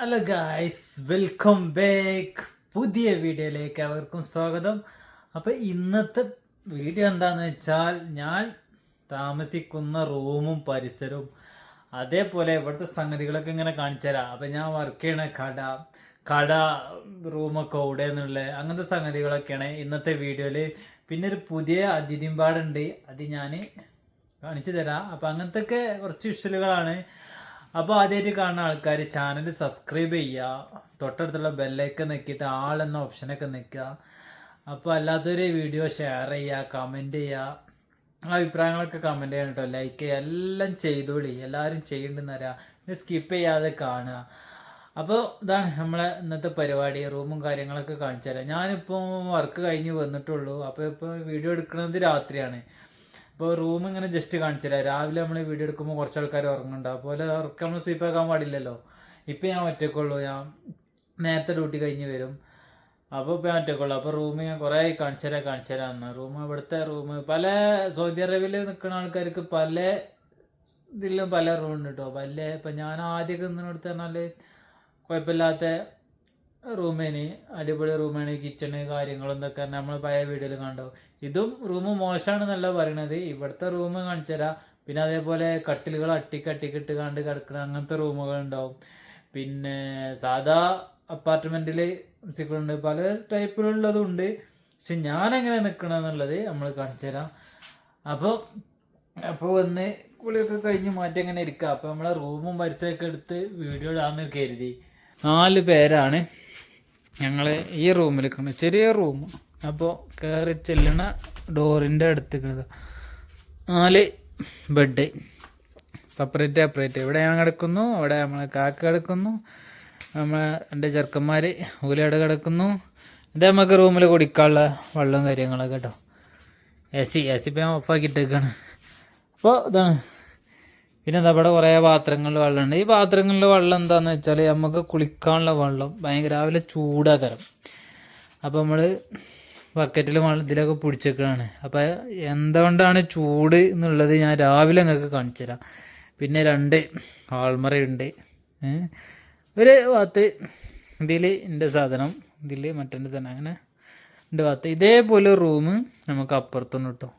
Hello guys, welcome back. പുതിയ വീഡിയോയിലേക്ക് അവർക്കും സ്വാഗതം. അപ്പോൾ ഇന്നത്തെ വീഡിയോ എന്താണെന്ന് വെച്ചാൽ ഞാൻ താമസിക്കുന്ന റൂമും പരിസരവും അതേപോലെ ഇവിടുത്തെ സംഗതികളൊക്കെ ഇങ്ങനെ കാണിച്ചു തരാം. അപ്പം ഞാൻ വർക്ക് ചെയ്യണ കട റൂമൊക്കെ എവിടെ എന്നുള്ള അങ്ങനത്തെ സംഗതികളൊക്കെയാണ് ഇന്നത്തെ വീഡിയോയിൽ. പിന്നെ ഒരു പുതിയ അതിഥിമ്പാടുണ്ട്, അത് ഞാൻ കാണിച്ചു തരാം. അപ്പം അങ്ങനത്തെ കുറച്ച് വിഷ്വലുകളാണ്. അപ്പോൾ ആദ്യമായിട്ട് കാണുന്ന ആൾക്കാർ ചാനൽ സബ്സ്ക്രൈബ് ചെയ്യുക, തൊട്ടടുത്തുള്ള ബെല്ലൈക്കൺ നിൽക്കിയിട്ട് ആൾ എന്ന ഓപ്ഷനൊക്കെ നിൽക്കുക. അപ്പോൾ അല്ലാത്തൊരു വീഡിയോ ഷെയർ ചെയ്യുക, കമൻറ്റ് ചെയ്യുക, അഭിപ്രായങ്ങളൊക്കെ കമൻറ്റ് ചെയ്യണം കേട്ടോ. ലൈക്ക് ചെയ്യുക, എല്ലാം ചെയ്തോളി, എല്ലാവരും ചെയ്യണ്ടെന്ന് അറിയാം. ഇത് സ്കിപ്പ് ചെയ്യാതെ കാണുക. അപ്പോൾ ഇതാണ് നമ്മളെ ഇന്നത്തെ പരിപാടി. റൂമും കാര്യങ്ങളൊക്കെ കാണിച്ചു തരാം. ഞാനിപ്പോൾ വർക്ക് കഴിഞ്ഞ് വന്നിട്ടുള്ളൂ. അപ്പോൾ ഇപ്പോൾ വീഡിയോ എടുക്കുന്നത് രാത്രിയാണ്. ഇപ്പോൾ റൂം ഇങ്ങനെ ജസ്റ്റ് കാണിച്ചു തരാം. രാവിലെ നമ്മൾ വീഡിയോ എടുക്കുമ്പോൾ കുറച്ച് ആൾക്കാർ ഉറങ്ങുന്നുണ്ട്, അതുപോലെ ഉറക്കം നമ്മൾ സ്വീപ്പാക്കാൻ പാടില്ലല്ലോ. ഇപ്പം ഞാൻ ഒറ്റക്കുള്ളൂ, ഞാൻ നേരത്തെ ഡ്യൂട്ടി കഴിഞ്ഞ് വരും. അപ്പോൾ ഇപ്പോൾ ഞാൻ ഒറ്റക്കുള്ളൂ. അപ്പോൾ റൂം ഞാൻ കുറേ കാണിച്ചു തരാം. റൂം ഇവിടുത്തെ റൂം പല സൗദി അറേബ്യയിൽ നിൽക്കുന്ന ആൾക്കാർക്ക് പല ഇതിലും പല റൂം ഉണ്ട് കേട്ടോ. ഇപ്പം ഞാൻ ആദ്യമൊക്കെ നിന്നിടത്ത് പറഞ്ഞാൽ കുഴപ്പമില്ലാത്ത റൂമിന് അടിപൊളി റൂമാണ്, കിച്ചണ് കാര്യങ്ങളും ഇതൊക്കെ നമ്മൾ പഴയ വീഡിയോയിൽ കണ്ടോ. ഇതും റൂം മോശമാണെന്നല്ല പറയണത്, ഇവിടുത്തെ റൂം കാണിച്ചു തരാം. പിന്നെ അതേപോലെ കട്ടിലുകൾ അട്ടിക്കിട്ട് കണ്ട് കിടക്കുന്ന അങ്ങനത്തെ റൂമുകൾ ഉണ്ടാവും. പിന്നെ സാധാ അപ്പാർട്ട്മെൻറ്റിൽ താമസിക്കുന്നുണ്ട്, പല ടൈപ്പിലുള്ളതും ഉണ്ട്. പക്ഷെ ഞാനെങ്ങനെ നിൽക്കണമെന്നുള്ളത് നമ്മൾ കാണിച്ചു തരാം. അപ്പോൾ വന്ന് കുളിയൊക്കെ കഴിഞ്ഞ് മാറ്റി അങ്ങനെ ഇരിക്കുക. അപ്പോൾ നമ്മളെ റൂമും പരിസരമൊക്കെ എടുത്ത് വീഡിയോ ഇടാമെന്ന് കരുതി. 4 പേരാണ് ഞങ്ങൾ ഈ റൂമിൽ കാണുന്നത്, ചെറിയ റൂം. അപ്പോൾ കയറി ചെല്ലണ ഡോറിൻ്റെ അടുത്ത് 4 ബെഡ് സെപ്പറേറ്റ്. ഇവിടെ ഞാൻ കിടക്കുന്നു, അവിടെ നമ്മളെ കാക്ക കിടക്കുന്നു, നമ്മളെ 2 ചെറുക്കന്മാർ ഓലയുടെ കിടക്കുന്നു. ഇത് നമുക്ക് റൂമിൽ കുടിക്കാനുള്ള വെള്ളവും കാര്യങ്ങളൊക്കെ കേട്ടോ. എ സി ഇപ്പം ഞാൻ ഓഫാക്കിയിട്ടേക്കാണ്. അപ്പോൾ ഇതാണ്. പിന്നെ എന്താ ഇവിടെ കുറേ പാത്രങ്ങളിൽ വെള്ളമുണ്ട്. ഈ പാത്രങ്ങളിൽ വെള്ളം എന്താണെന്ന് വെച്ചാൽ നമുക്ക് കുളിക്കാനുള്ള വെള്ളം ഭയങ്കര രാവിലെ ചൂടാക്കരം. അപ്പോൾ നമ്മൾ ബക്കറ്റിൽ ഇതിലൊക്കെ പിടിച്ചേക്കാണ്. അപ്പോൾ എന്തുകൊണ്ടാണ് ചൂട് എന്നുള്ളത് ഞാൻ രാവിലെ നിങ്ങൾക്ക് കാണിച്ചു തരാം. പിന്നെ 2 ആൾമറയുണ്ട്, ഒരു ഭാഗത്ത് ഇതിൽ എൻ്റെ സാധനം, ഇതിൽ മറ്റേ സാധനം, അങ്ങനെ 2 ഭാഗത്ത്. ഇതേപോലെ റൂം നമുക്ക് അപ്പുറത്തൊന്നും കിട്ടും.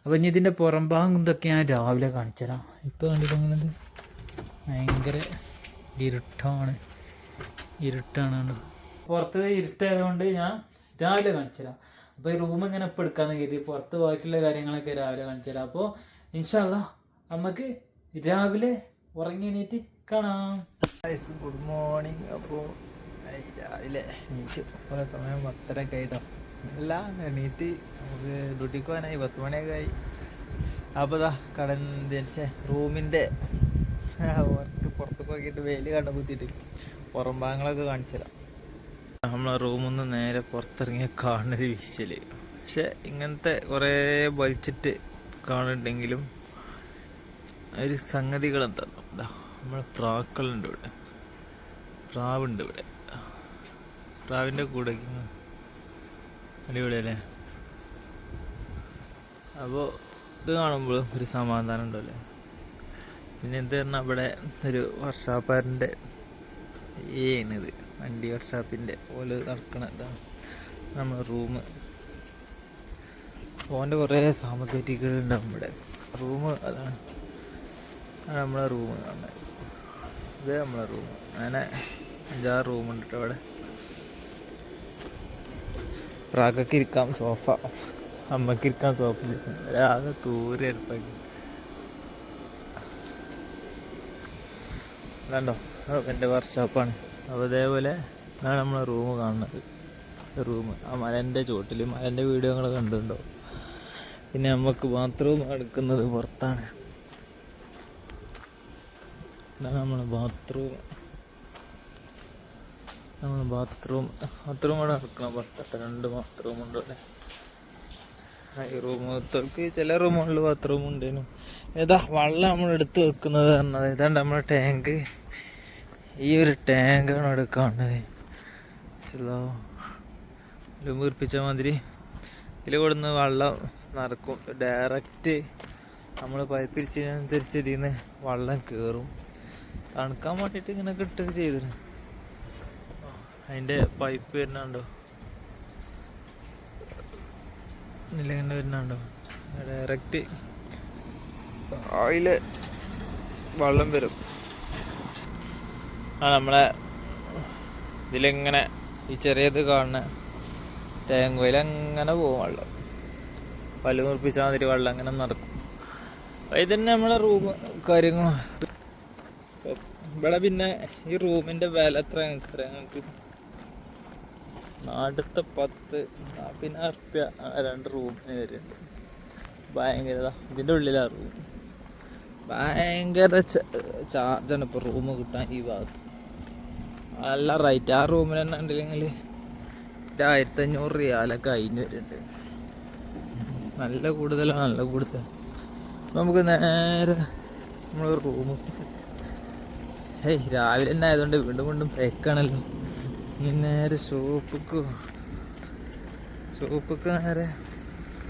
അപ്പോൾ ഇനി ഇതിൻ്റെ പുറം ഭാഗം ഇതൊക്കെ ഞാൻ രാവിലെ കാണിച്ചു തരാം. ഇപ്പോൾ കണ്ടിട്ടുള്ളത് ഭയങ്കര ഇരുട്ടാണ് കണ്ടോ. പുറത്ത് ഇരുട്ടായതുകൊണ്ട് ഞാൻ രാവിലെ കാണിച്ചു തരാം. അപ്പോൾ ഈ റൂം ഇങ്ങനെ ഇപ്പോൾ എടുക്കാമെന്ന് കരുതി, പുറത്ത് ബാക്കിയുള്ള കാര്യങ്ങളൊക്കെ രാവിലെ കാണിച്ചു തരാം. അപ്പോൾ ഇൻഷാ അല്ലാ നമുക്ക് രാവിലെ ഉറങ്ങി എണീറ്റ് കാണാം. Good morning. അപ്പോൾ രാവിലെ എണീറ്റ് സമയം 10:30 ആയിട്ടോ. അല്ല, എണീറ്റ് നമുക്ക് ഡ്യൂട്ടിക്ക് പോകാനായി, 10 മണിയൊക്കെ ആയി. അപ്പോൾ റൂമിൻ്റെ വർക്ക് പുറത്തൊക്കെ നോക്കിയിട്ട് വെയിൽ കണ്ട കുത്തിയിട്ട് പുറം ഭാഗങ്ങളൊക്കെ കാണിച്ചു തരാം. നമ്മളെ റൂമിൽ നിന്ന് നേരെ പുറത്തിറങ്ങിയ കാണുന്നൊരു വിഷ്വൽ. പക്ഷെ ഇങ്ങനത്തെ കുറേ വലിച്ചിട്ട് കാണുന്നുണ്ടെങ്കിലും ഒരു സംഗതികൾ എന്താണോ, നമ്മളെ പ്രാക്കളുണ്ട് ഇവിടെ, പ്രാവുണ്ട് ഇവിടെ. പ്രാവിൻ്റെ കൂടെ അടിപൊളിയല്ലേ. അപ്പോൾ ഇത് കാണുമ്പോൾ ഒരു സമാധാനം ഉണ്ടല്ലേ. പിന്നെ എന്ത് പറഞ്ഞാൽ ഇവിടെ ഒരു വർക്ക്ഷോപ്പുകാരൻ്റെ ഇത് വണ്ടി വർക്ക്ഷോപ്പിൻ്റെ ഓല് നടക്കണ ഇതാണ് നമ്മളെ റൂം. ഓൻ്റെ കുറേ സാമഗ്രികളുണ്ടാവും ഇവിടെ. റൂം അതാണ് നമ്മളെ റൂം കാണുന്നത്. ഇത് നമ്മളെ റൂം. അങ്ങനെ 5-6 റൂമുണ്ട് കേട്ടോ ഇവിടെ. പ്രാക്കൊക്കെ ഇരിക്കാം സോഫ, അമ്മക്ക് ഇരിക്കാൻ സോഫ, ആകെ തൂരി അടുപ്പാക്കി കണ്ടോ. എൻ്റെ വർക്ക്ഷോപ്പാണ്. അപ്പോൾ ഇതേപോലെ ആണ് നമ്മളെ റൂം കാണുന്നത്. റൂം ആ മലേൻ്റെ ചോട്ടിൽ, മലേൻ്റെ വീഡിയോകൾ കണ്ടിട്ടുണ്ടോ. പിന്നെ നമുക്ക് ബാത്റൂം എടുക്കുന്നത് പുറത്താണ്. ഇതാണ് നമ്മളെ ബാത്റൂം. ബാത്റൂം അവിടെ നടക്കണം പുറത്തട്ടെ. 2 ബാത്റൂമുണ്ട് ഇവിടെ. ഈ റൂമത്തേക്ക് ചില റൂമുകളിൽ ബാത്റൂം ഉണ്ടേനു. ഏതാ വെള്ളം നമ്മൾ എടുത്ത് വെക്കുന്നത് പറഞ്ഞത് ഇതാണ്ട് നമ്മളെ ടാങ്ക്. ഈ ഒരു ടാങ്കാണ് ഇവിടെ കാണുന്നത്. വീർപ്പിച്ച മാതിരി ഇതിൽ കൊടുന്ന് വെള്ളം നിറക്കും. ഡയറക്റ്റ് നമ്മൾ പൈപ്പ് പിരിച്ചതിനനുസരിച്ച് ഇതിൽ നിന്ന് വെള്ളം കയറും. തണുക്കാൻ വേണ്ടിയിട്ട് ഇങ്ങനെ കിട്ടുക ചെയ്തിരുന്നു. അതിൻ്റെ പൈപ്പ് വരുന്നുണ്ടോ, ഇതിലെങ്ങനെ വരുന്നുണ്ടോ, ഡയറക്റ്റ് അതിൽ വെള്ളം വരും. നമ്മളെ ഇതിലിങ്ങനെ ഈ ചെറിയത് കാണുന്ന ടാങ്കോയിൽ അങ്ങനെ പോകും വെള്ളം. പല്ല് മുറിപ്പിച്ചാൽ മാതിരി വെള്ളം അങ്ങനെ നടക്കും. ഇത് തന്നെ നമ്മളെ റൂം കാര്യങ്ങളും. ഇവിടെ പിന്നെ ഈ റൂമിൻ്റെ വില എത്ര ഞങ്ങൾക്ക് അടുത്ത 10-40 റുപ്യ 2 റൂമിന് വരുന്നുണ്ട്. ഭയങ്കര ഇതിൻ്റെ ഉള്ളിലാണ് റൂം. ഭയങ്കര ചാർജാണ് ഇപ്പോൾ റൂം കിട്ടാൻ ഈ ഭാഗത്ത്. നല്ല റേറ്റ്. ആ റൂമിന് തന്നെ ഉണ്ടെങ്കിൽ 1500 റിയാലൊക്കെ അതിന് വരുന്നുണ്ട്. നല്ല കൂടുതലാണ്, നല്ല കൂടുതൽ. നമുക്ക് നേരെ നമ്മൾ റൂം രാവിലെ തന്നെ ആയതുകൊണ്ട് വീണ്ടും വീണ്ടും പേക്കാണല്ലോ. ഇനി നേരെ ഷോപ്പിക്ക് നേരെ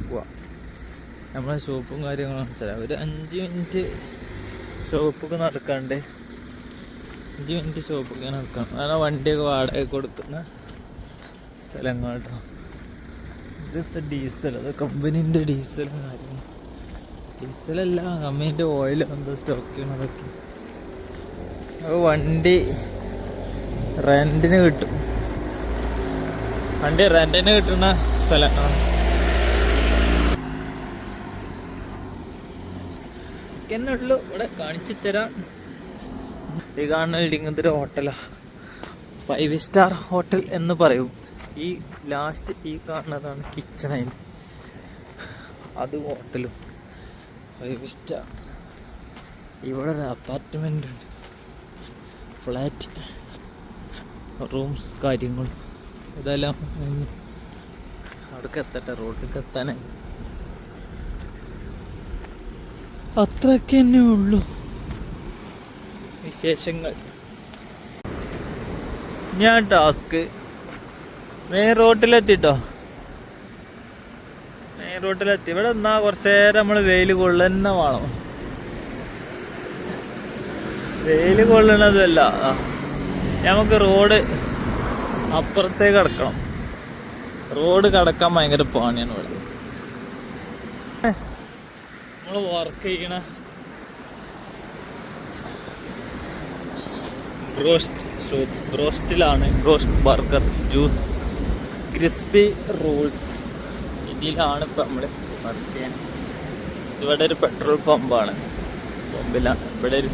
പോവാം. നമ്മളെ ഷോപ്പും കാര്യങ്ങളും വെച്ചാൽ ഒരു 5 മിനിറ്റ് ഷോപ്പൊക്കെ നടക്കാണ്ട്, 5 മിനിറ്റ് ഷോപ്പൊക്കെ നടക്കണം. കാരണം വണ്ടിയൊക്കെ വാടക കൊടുക്കുന്ന സ്ഥലങ്ങളാട്ടോ. ഇതിപ്പോൾ ഡീസൽ, അത് കമ്പനീൻ്റെ ഡീസലും കാര്യങ്ങളും. ഡീസലല്ല, കമ്പനീൻ്റെ ഓയിൽ എന്തോ സ്റ്റോക്ക് ചെയ്യണതൊക്കെ. അപ്പോൾ വണ്ടി റെൻറ്റിന് കിട്ടും. വണ്ടി റെൻറ്റിന് കിട്ടുന്ന സ്ഥലങ്ങളാണ്. എന്നെ ഉള്ളു ഇവിടെ കാണിച്ചു തരാം. ഈ കാണുന്ന ബിൽഡിംഗ് ഇതൊരു ഹോട്ടലാണ്, 5 സ്റ്റാർ ഹോട്ടൽ എന്ന് പറയും. ഈ ലാസ്റ്റ് ഈ കാണുന്നതാണ് കിച്ചണയിൽ, അത് ഹോട്ടലും 5 സ്റ്റാർ. ഇവിടെ ഒരു അപ്പാർട്ട്മെൻ്റ് ഉണ്ട്, ഫ്ലാറ്റ്, റൂംസ് കാര്യങ്ങളും. ഇതെല്ലാം അവിടേക്ക് എത്തട്ടെ, റോഡിലേക്ക് എത്താനായി. അത്രയൊക്കെ തന്നെ ഉള്ളൂ വിശേഷങ്ങൾ. ഞാൻ ടാസ്ക് മെയിൻ റോട്ടിലെത്തിട്ടോ. മെയിൻ റോട്ടിലെത്തി. ഇവിടെ എന്നാ കുറച്ച് നേരം നമ്മൾ വെയിൽ കൊള്ളുന്ന വേണം. വെയിൽ കൊള്ളണതല്ല, നമുക്ക് റോഡ് അപ്പുറത്തേക്ക് കടക്കണം. റോഡ് കടക്കാൻ ഭയങ്കര പണിയാണ് ഇവിടെ. നമ്മൾ വർക്ക് ചെയ്യണ ബ്രോസ്റ്റ് ഷോപ്പ്, ബ്രോസ്റ്റിലാണ്. Broast, burger, juice, crispy rolls, ഇതിലാണ് ഇപ്പം നമ്മൾ വർക്ക് ചെയ്യാൻ. ഇവിടെ ഒരു പെട്രോൾ പമ്പാണ്, പമ്പിലാണ്. ഇവിടെ ഒരു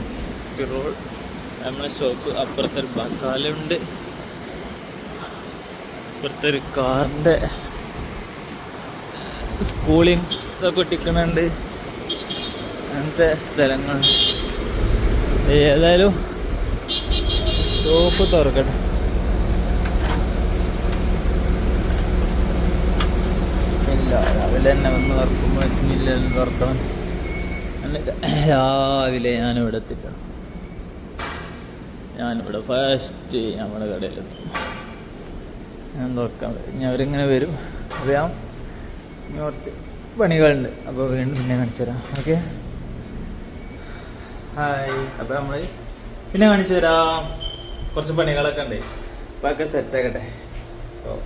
റോൾ നമ്മളെ ഷോപ്പ്. അപ്പുറത്തൊരു ബക്കാലുണ്ട്, അപ്പുറത്തൊരു കാറിൻ്റെ സ്കൂളിങ്സ് ഇതൊക്കെ ഒട്ടിക്കുന്നുണ്ട്. അങ്ങനത്തെ സ്ഥലങ്ങൾ. ഏതായാലും ഷോപ്പ് തുറക്കട്ടെ. ഇല്ല, രാവിലെ തന്നെ വന്ന് തുറക്കുമ്പോൾ ഇല്ല തുറക്കണം. രാവിലെ ഞാനിവിടെ എത്തിക്കണം. ഞാനിവിടെ ഫസ്റ്റ് നമ്മുടെ കടയിലെത്തും. ഞാൻ തുറക്കാൻ വരും. ഇനി അവരിങ്ങനെ വരും. അറിയാം, ഇനി കുറച്ച് പണികളുണ്ട്. അപ്പോൾ വീണ്ടും പിന്നെ കാണിച്ചു തരാം. Okay, hi. അപ്പോൾ നമ്മൾ പിന്നെ കാണിച്ചു തരാം. കുറച്ച് പണികളൊക്കെ ഉണ്ട്, അപ്പോൾ ഒക്കെ സെറ്റാക്കട്ടെ. അപ്പോൾ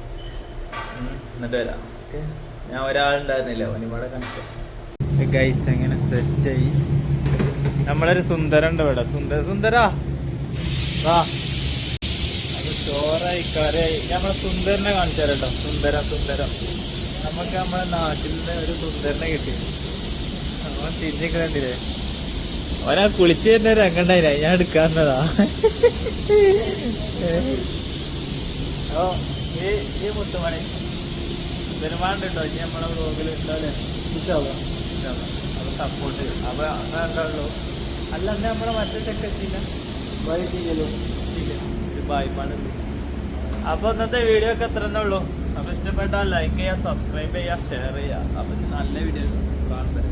എന്നിട്ട് വരാം. ഓക്കെ, ഞാൻ ഒരാളുണ്ടായിരുന്നില്ല, ഒനിപാടെ കാണിച്ചു. ഗൈസ് എങ്ങനെ സെറ്റായി. നമ്മളൊരു സുന്ദരണ്ട് ഇവിടെ. സുന്ദരാ വാ. അത് ചോറായി കറിയായി. നമ്മളെ സുന്ദരനെ കാണിച്ചു തരാം കേട്ടോ. സുന്ദരം നമുക്ക് നമ്മുടെ നാട്ടിൽ നിന്ന് ഒരു സുന്ദരനെ കിട്ടി. നമ്മൾ തിരിഞ്ഞിക്കണ്ടില്ലേ, അവനാ കുളിച്ച് തന്നെ രംഗണ്ടായില്ല, ഞാൻ എടുക്കാന്നതാ. ഓ ഈ മുത്തുമണി വരുമാനം ഉണ്ടോ ഇനി നമ്മളെ ബ്ലോഗിൽ ഉണ്ടാവില്ലേ? അപ്പൊ സപ്പോർട്ട്. അപ്പൊ അങ്ങനെ ഉണ്ടാവുള്ളൂ. അല്ലാണ്ട് നമ്മളെ മറ്റേ ചെക്കെത്തില്ല, ഒരു വായ്പാണ്. അപ്പൊ ഇന്നത്തെ വീഡിയോ ഒക്കെ എത്ര തന്നെ ഉള്ളൂ. അപ്പൊ ഇഷ്ടപ്പെട്ടാൽ ലൈക്ക് ചെയ്യുക, സബ്സ്ക്രൈബ് ചെയ്യുക, ഷെയർ ചെയ്യുക. അപ്പൊ നല്ല വീഡിയോ കാണുന്നത്.